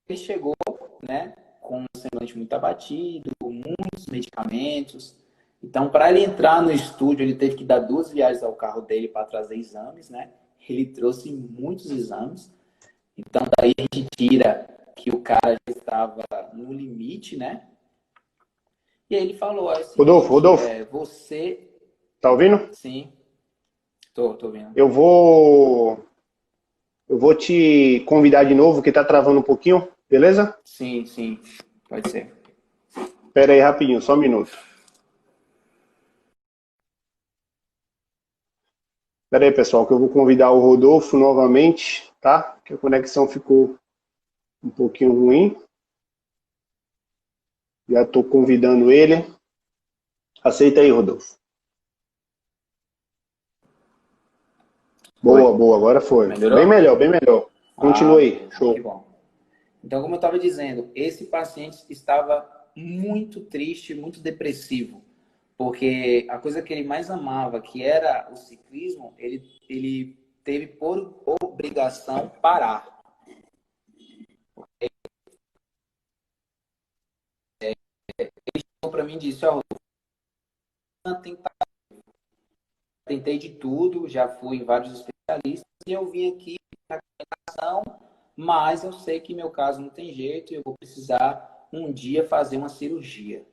Ele chegou, né, com um semblante muito abatido, muitos medicamentos. Então, para ele entrar no estúdio, ele teve que dar 2 viagens ao carro dele para trazer exames, né? Ele trouxe muitos exames. Então, daí a gente tira que o cara já estava no limite, né? E aí ele falou, é o seguinte, Rodolfo, você... tá ouvindo? Sim, tô ouvindo. Eu vou te convidar de novo, que tá travando um pouquinho, beleza? Sim, pode ser. Pera aí rapidinho, só um minuto. Pera aí, pessoal, que eu vou convidar o Rodolfo novamente, tá? Que a conexão ficou um pouquinho ruim. Já tô convidando ele. Aceita aí, Rodolfo. Foi? Boa, agora foi. Melhorou? Bem melhor. Continua aí, show. Que bom. Então, como eu estava dizendo, esse paciente estava muito triste, muito depressivo, porque a coisa que ele mais amava, que era o ciclismo, ele teve por obrigação parar. Ele chegou para mim e disse, ó, tentei de tudo, já fui em vários especialistas e eu vim aqui na comunicação, mas eu sei que meu caso não tem jeito e eu vou precisar um dia fazer uma cirurgia,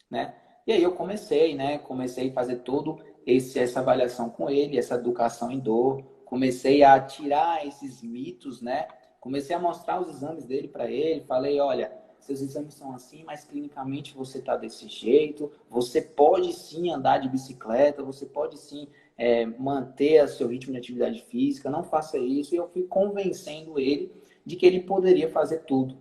né? E aí eu comecei, né? Comecei a fazer todo essa avaliação com ele, essa educação em dor, comecei a tirar esses mitos, né? Comecei a mostrar os exames dele para ele, falei, olha, seus exames são assim, mas clinicamente você está desse jeito, você pode sim andar de bicicleta, você pode sim manter o seu ritmo de atividade física, não faça isso. E eu fui convencendo ele de que ele poderia fazer tudo.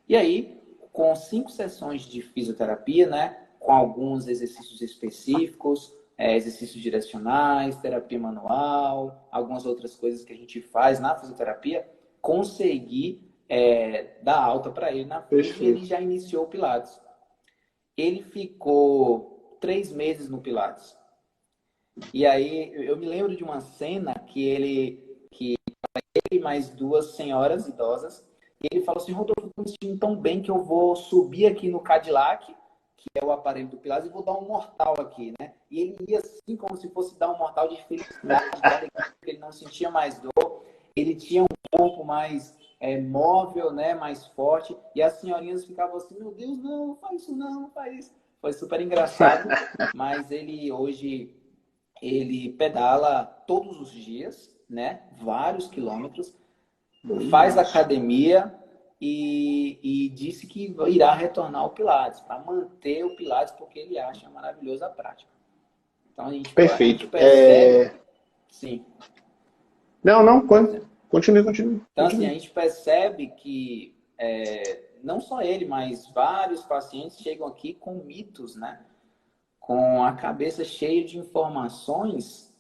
E aí, com 5 sessões de fisioterapia, né, com alguns exercícios específicos, exercícios direcionais, terapia manual, algumas outras coisas que a gente faz na fisioterapia, consegui dar alta para ele na ficha e ele já iniciou o Pilates. Ele ficou 3 meses no Pilates. E aí, eu me lembro de uma cena que ele e mais 2 senhoras idosas, e ele falou assim, Rodolfo, eu tô me sentindo tão bem que eu vou subir aqui no Cadillac, que é o aparelho do Pilates, e vou dar um mortal aqui, né? E ele ia assim, como se fosse dar um mortal de felicidade, de alegria, porque ele não sentia mais dor, ele tinha um corpo mais móvel, né? Mais forte, e as senhorinhas ficavam assim, meu Deus, não faz isso não, não faz isso. Foi super engraçado, mas ele hoje, ele pedala todos os dias, né? Vários quilômetros, faz academia e disse que irá retornar ao Pilates, para manter o Pilates, porque ele acha maravilhosa a prática. Então a gente percebe... Sim. Não, continue. Então assim, a gente percebe que não só ele, mas vários pacientes chegam aqui com mitos, né? Com a cabeça cheia de informações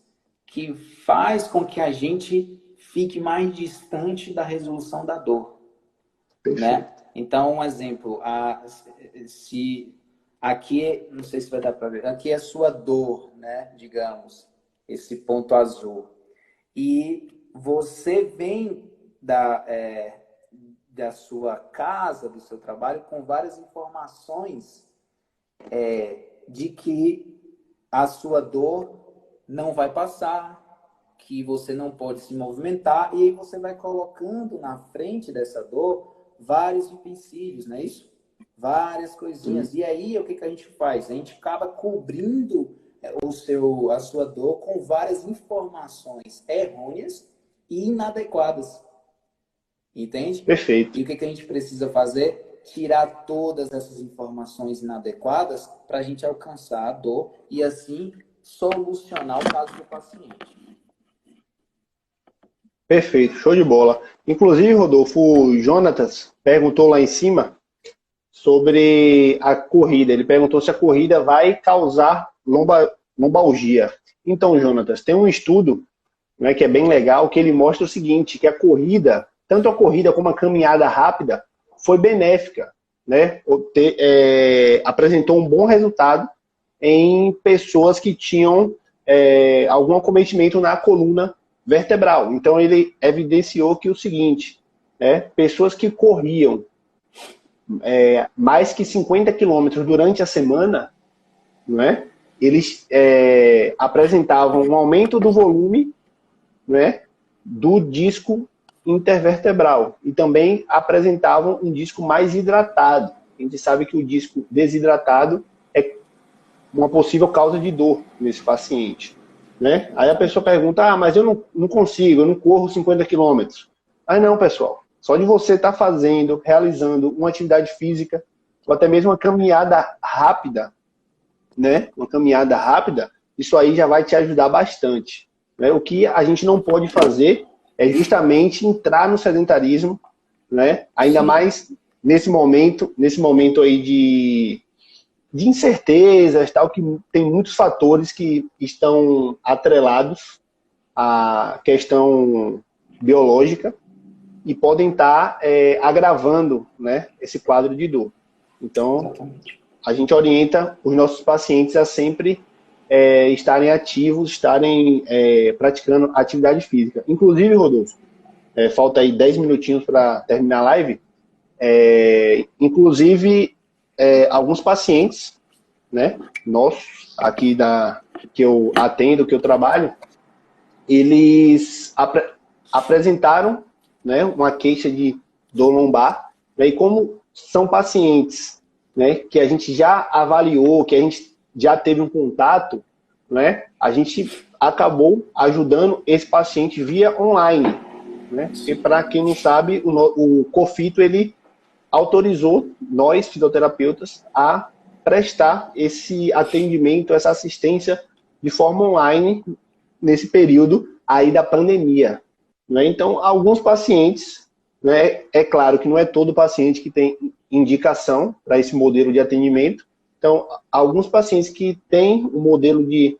que faz com que a gente fique mais distante da resolução da dor, né? Então, um exemplo, se aqui, não sei se vai dar para ver, aqui é a sua dor, né? Digamos, esse ponto azul. E você vem da sua casa, do seu trabalho, com várias informações de que a sua dor não vai passar, que você não pode se movimentar, e aí você vai colocando na frente dessa dor vários utensílios, não é isso? Várias coisinhas. E aí, o que a gente faz? A gente acaba cobrindo a sua dor com várias informações errôneas e inadequadas. Entende? Perfeito. E o que a gente precisa fazer? Tirar todas essas informações inadequadas para a gente alcançar a dor e, assim, solucionar o caso do paciente. Perfeito, show de bola. Inclusive, Rodolfo, o Jonatas perguntou lá em cima sobre a corrida. Ele perguntou se a corrida vai causar lombalgia. Então, Jonatas, tem um estudo, né, que é bem legal, que ele mostra o seguinte, que a corrida, tanto a corrida como a caminhada rápida, foi benéfica, né? Apresentou um bom resultado em pessoas que tinham algum acometimento na coluna vertebral. Então, ele evidenciou que o seguinte, pessoas que corriam mais que 50 quilômetros durante a semana, não é? Eles apresentavam um aumento do volume, né, do disco intervertebral e também apresentavam um disco mais hidratado. A gente sabe que o disco desidratado é uma possível causa de dor nesse paciente, né? Aí a pessoa pergunta, mas eu não consigo, eu não corro 50 quilômetros. Aí não, pessoal, só de você estar realizando uma atividade física, ou até mesmo uma caminhada rápida, né? Uma caminhada rápida, isso aí já vai te ajudar bastante, né? O que a gente não pode fazer é justamente entrar no sedentarismo, né? Ainda mais nesse momento aí de incertezas, tal, que tem muitos fatores que estão atrelados à questão biológica e podem estar agravando, né, esse quadro de dor. Então, exatamente, a gente orienta os nossos pacientes a sempre estarem ativos, estarem praticando atividade física. Inclusive, Rodolfo, falta aí 10 minutinhos para terminar a live, inclusive alguns pacientes, né, nossos, aqui que eu atendo, que eu trabalho, eles apresentaram, né, uma queixa de dor lombar, né, e como são pacientes, né, que a gente já avaliou, que a gente já teve um contato, né, a gente acabou ajudando esse paciente via online, né, e para quem não sabe, o COFITO, ele autorizou nós, fisioterapeutas, a prestar esse atendimento, essa assistência de forma online nesse período aí da pandemia, né? Então, alguns pacientes, né, é claro que não é todo paciente que tem indicação para esse modelo de atendimento. Então, alguns pacientes que têm um modelo de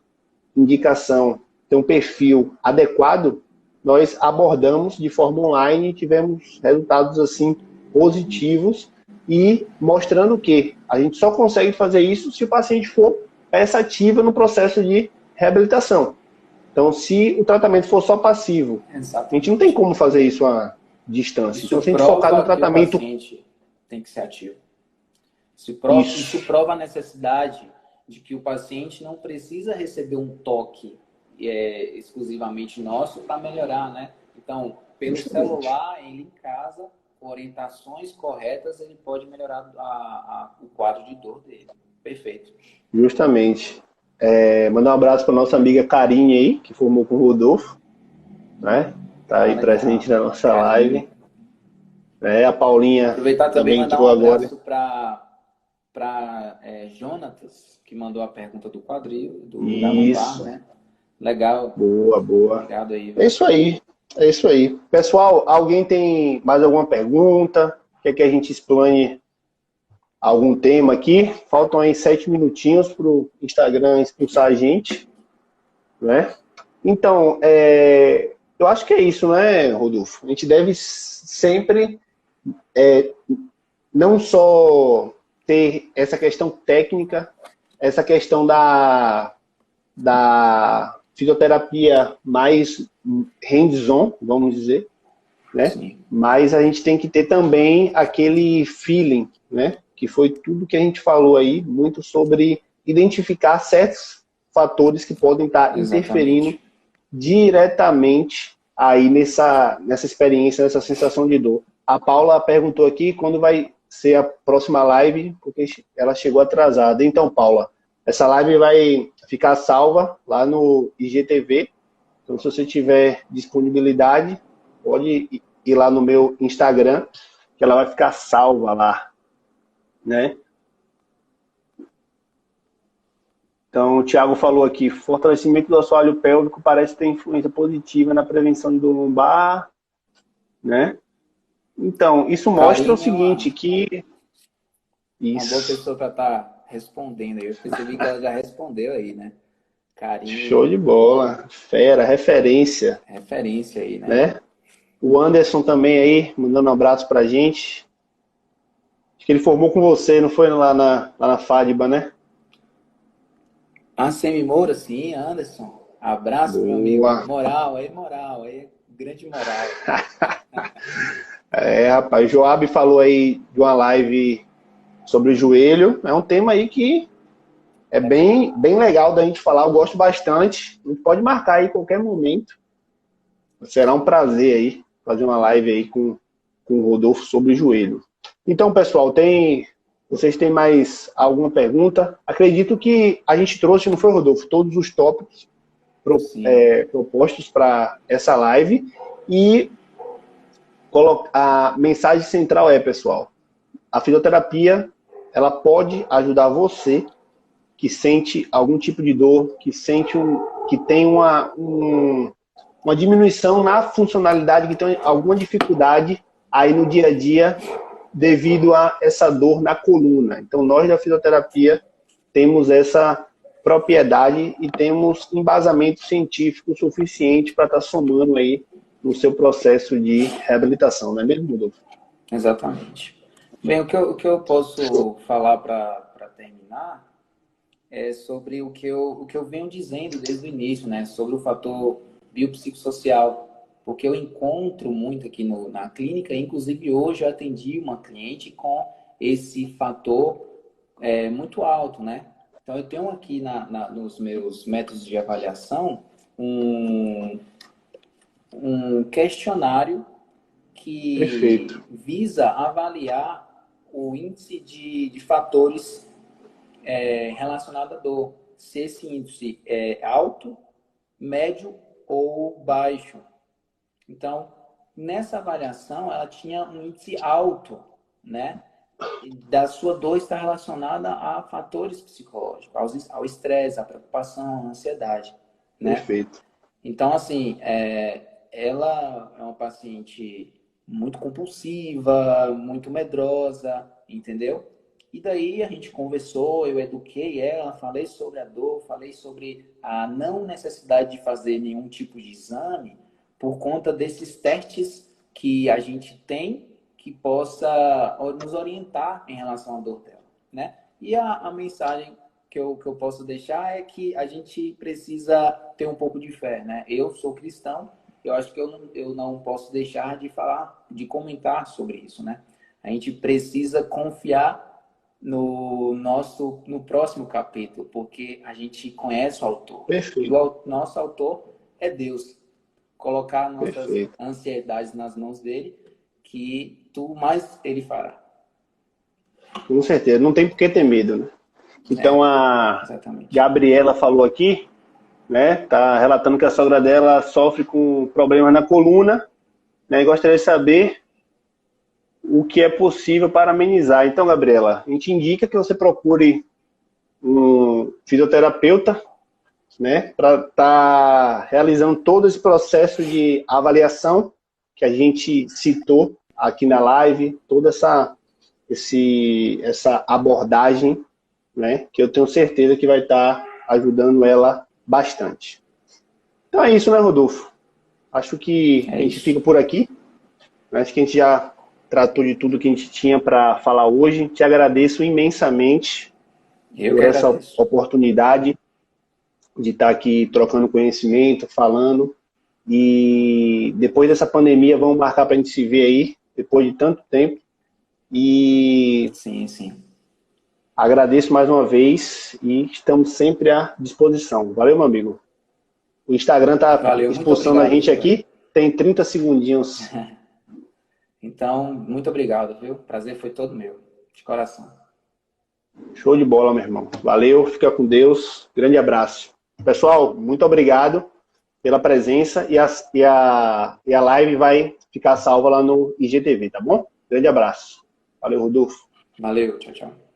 indicação, tem um perfil adequado, nós abordamos de forma online e tivemos resultados assim positivos e mostrando que a gente só consegue fazer isso se o paciente for peça ativa no processo de reabilitação. Então, se o tratamento for só passivo, exatamente, a gente não tem como fazer isso à distância. Isso então, se a gente focar no tratamento... o paciente tem que ser ativo. Isso prova a necessidade de que o paciente não precisa receber um toque exclusivamente nosso para melhorar, né? Então, pelo celular, ele em casa, com orientações corretas, ele pode melhorar o quadro de dor dele. Perfeito. Justamente. Mandar um abraço para nossa amiga Karine aí, que formou com o Rodolfo, né? Tá aí presente na nossa live. A Paulinha aproveitar também entrou agora. Mandar um abraço para Jonatas, que mandou a pergunta do quadril, da lombar, né? Legal. Boa. Obrigado aí. É isso aí. Pessoal, alguém tem mais alguma pergunta? Quer que a gente explane algum tema aqui? Faltam aí 7 minutinhos para o Instagram expulsar a gente, né? Então, eu acho que é isso, né, Rodolfo? A gente deve sempre não só ter essa questão técnica, essa questão da fisioterapia mais hands-on, vamos dizer, né? Sim. Mas a gente tem que ter também aquele feeling, né? Que foi tudo que a gente falou aí, muito sobre identificar certos fatores que podem estar interferindo diretamente aí nessa experiência, nessa sensação de dor. A Paula perguntou aqui quando vai ser a próxima live, porque ela chegou atrasada. Então, Paula, essa live vai ficar salva lá no IGTV. Então, se você tiver disponibilidade, pode ir lá no meu Instagram, que ela vai ficar salva lá, né? Então, o Thiago falou aqui, fortalecimento do assoalho pélvico parece ter influência positiva na prevenção de dor lombar, né? Então, isso mostra o Karine é seguinte, que... uma boa Isso, pessoa para estar respondendo aí. Eu percebi que ela já respondeu aí, né? show Karine, de bola, fera, referência, referência aí, né? né? O Anderson também aí, mandando um abraço pra gente. Acho que ele formou com você, não foi lá na FADBA, né? Ansemi Moura, sim, Anderson. Abraço, meu amigo. Boa. Moral, aí, grande moral. É, rapaz, Joab falou aí de uma live sobre o joelho. É um tema aí que é bem legal da gente falar. Eu gosto bastante. A gente pode marcar aí qualquer momento. Será um prazer aí fazer uma live aí com o Rodolfo sobre o joelho. Então, pessoal, vocês têm mais alguma pergunta? Acredito que a gente trouxe, não foi, Rodolfo, todos os tópicos Sim, propostos para essa live. E a mensagem central é, pessoal, a fisioterapia, ela pode ajudar você que sente algum tipo de dor, que tem uma diminuição na funcionalidade, que tem alguma dificuldade aí no dia a dia devido a essa dor na coluna. Então, nós da fisioterapia temos essa propriedade e temos embasamento científico suficiente para estar somando aí no seu processo de reabilitação, não é mesmo, Rodolfo? exatamente. Bem, o que eu posso falar para terminar é sobre o que eu venho dizendo desde o início, né? Sobre o fator biopsicossocial. Porque eu encontro muito aqui na clínica, inclusive hoje eu atendi uma cliente com esse fator muito alto, né? Então eu tenho aqui nos meus métodos de avaliação um, um questionário que Perfeito. visa avaliar o índice de fatores relacionados à dor. Se esse índice é alto, médio ou baixo. Então, nessa avaliação, ela tinha um índice alto, né? Da sua dor está relacionada a fatores psicológicos, ao estresse, à preocupação, à ansiedade, né? Perfeito. Então, assim, ela é uma paciente muito compulsiva, muito medrosa, entendeu? E daí a gente conversou, eu eduquei ela, falei sobre a dor, falei sobre a não necessidade de fazer nenhum tipo de exame por conta desses testes que a gente tem que possa nos orientar em relação à dor dela, né? E a mensagem que eu posso deixar é que a gente precisa ter um pouco de fé, né? Eu sou cristão, eu acho que eu não posso deixar de falar, de comentar sobre isso, né? A gente precisa confiar no próximo capítulo, porque a gente conhece o autor. E Perfeito. o nosso autor é Deus. Colocar nossas Perfeito. ansiedades nas mãos dele, que tudo mais ele fará. Com certeza. Não tem por que ter medo, né? Então, a Exatamente. Gabriela falou aqui, né? Tá relatando que a sogra dela sofre com problemas na coluna, né? E gostaria de saber o que é possível para amenizar. Então, Gabriela, a gente indica que você procure um fisioterapeuta, né? Para estar realizando todo esse processo de avaliação que a gente citou aqui na live, toda essa abordagem, né? Que eu tenho certeza que vai estar ajudando ela bastante. Então é isso, né, Rodolfo? Acho que a É gente isso. fica por aqui. Acho que a gente já tratou de tudo que a gente tinha para falar hoje. Te agradeço imensamente Eu que por essa agradeço. oportunidade de estar aqui trocando conhecimento, falando. E depois dessa pandemia, vamos marcar para a gente se ver aí, depois de tanto tempo. E Sim, sim. agradeço mais uma vez e estamos sempre à disposição. Valeu, meu amigo. O Instagram está Valeu, muito expulsando a obrigado, gente viu, velho? aqui. Tem 30 segundinhos. Então, muito obrigado, viu? Prazer foi todo meu. De coração. Show de bola, meu irmão. Valeu, fica com Deus. Grande abraço. Pessoal, muito obrigado pela presença e a live vai ficar salva lá no IGTV, tá bom? Grande abraço. Valeu, Rodolfo. Valeu, tchau, tchau.